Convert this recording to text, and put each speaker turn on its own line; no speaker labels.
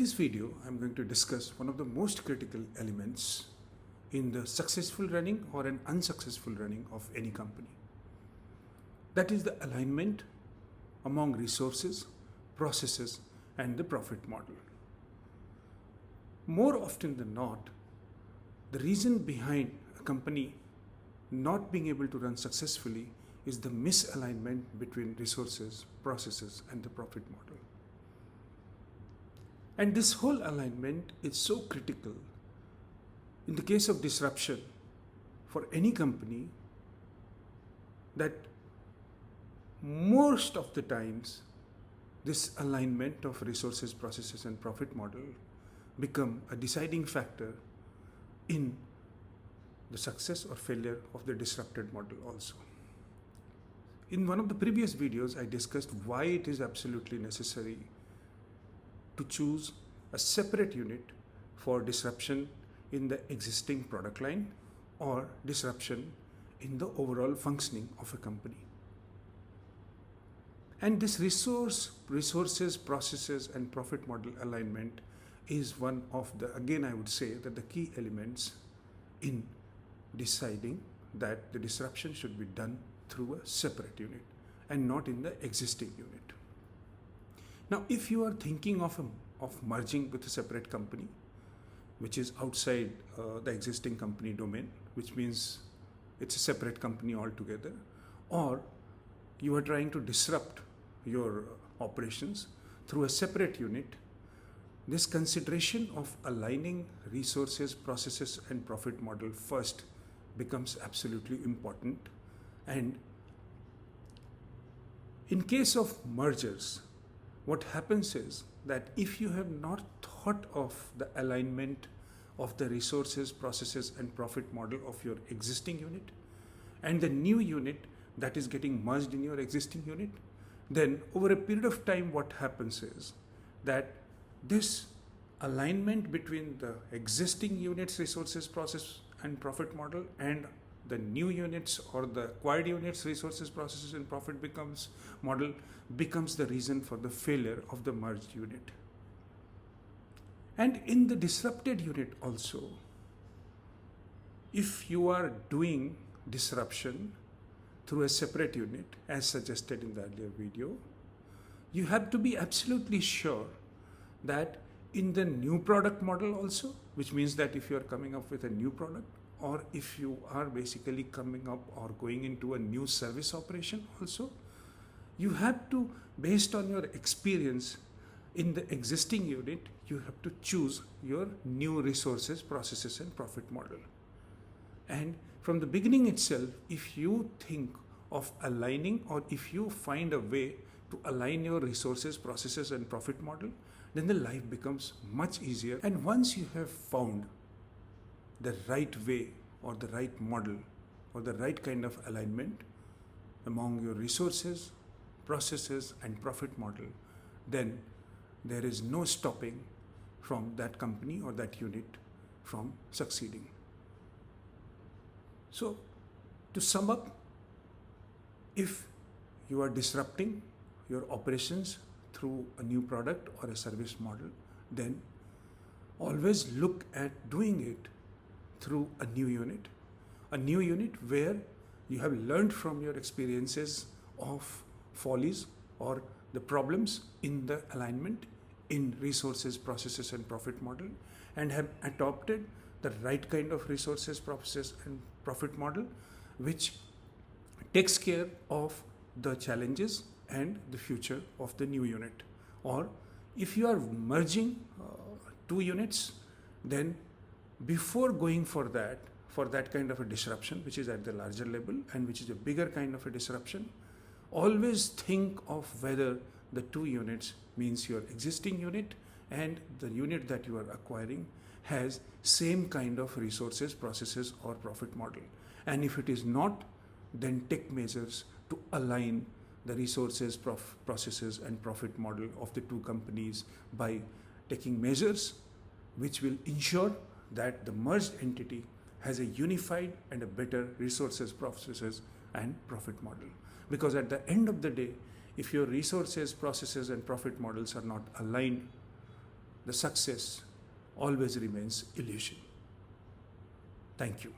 this video, I'm going to discuss one of the most critical elements in the successful running or an unsuccessful running of any company. That is the alignment among resources, processes, and the profit model. More often than not, the reason behind a company not being able to run successfully is the misalignment between resources, processes, and the profit model. And this whole alignment is so critical in the case of disruption for any company that most of the times this alignment of resources, processes, and profit model become a deciding factor in the success or failure of the disrupted model also. In one of the previous videos, I discussed why it is absolutely necessary to choose a separate unit for disruption in the existing product line or disruption in the overall functioning of a company. And this resources, processes, and profit model alignment is one of the, again I would say, that the key elements in deciding that the disruption should be done through a separate unit and not in the existing unit. Now, if you are thinking of merging with a separate company, which is outside the existing company domain, which means it's a separate company altogether, or you are trying to disrupt your operations through a separate unit, this consideration of aligning resources, processes, and profit model first becomes absolutely important. And in case of mergers, what happens is that if you have not thought of the alignment of the resources, processes, and profit model of your existing unit and the new unit that is getting merged in your existing unit, then over a period of time what happens is that this alignment between the existing units, resources, process, and profit model and the new units or the acquired units, resources, processes, and profit model becomes the reason for the failure of the merged unit. And in the disrupted unit also, if you are doing disruption through a separate unit, as suggested in the earlier video, you have to be absolutely sure that in the new product model also, which means that if you are coming up with a new product, or if you are basically coming up or going into a new service operation also, you have to, based on your experience in the existing unit, you have to choose your new resources, processes, and profit model. And from the beginning itself, if you think of aligning, or if you find a way to align your resources, processes, and profit model, then the life becomes much easier. And once you have found the right way or the right model or the right kind of alignment among your resources, processes, and profit model, then there is no stopping from that company or that unit from succeeding. So, to sum up, if you are disrupting your operations through a new product or a service model, then always look at doing it through a new unit where you have learned from your experiences of follies or the problems in the alignment in resources, processes, and profit model, and have adopted the right kind of resources, processes, and profit model which takes care of the challenges and the future of the new unit. Or if you are merging two units, then before going for that kind of a disruption, which is at the larger level and which is a bigger kind of a disruption, always think of whether the two units, means your existing unit and the unit that you are acquiring, has same kind of resources, processes, or profit model. And if it is not, then take measures to align the resources, processes, and profit model of the two companies by taking measures which will ensure that the merged entity has a unified and a better resources, processes, and profit model. Because at the end of the day, if your resources, processes, and profit models are not aligned, the success always remains illusion. Thank you.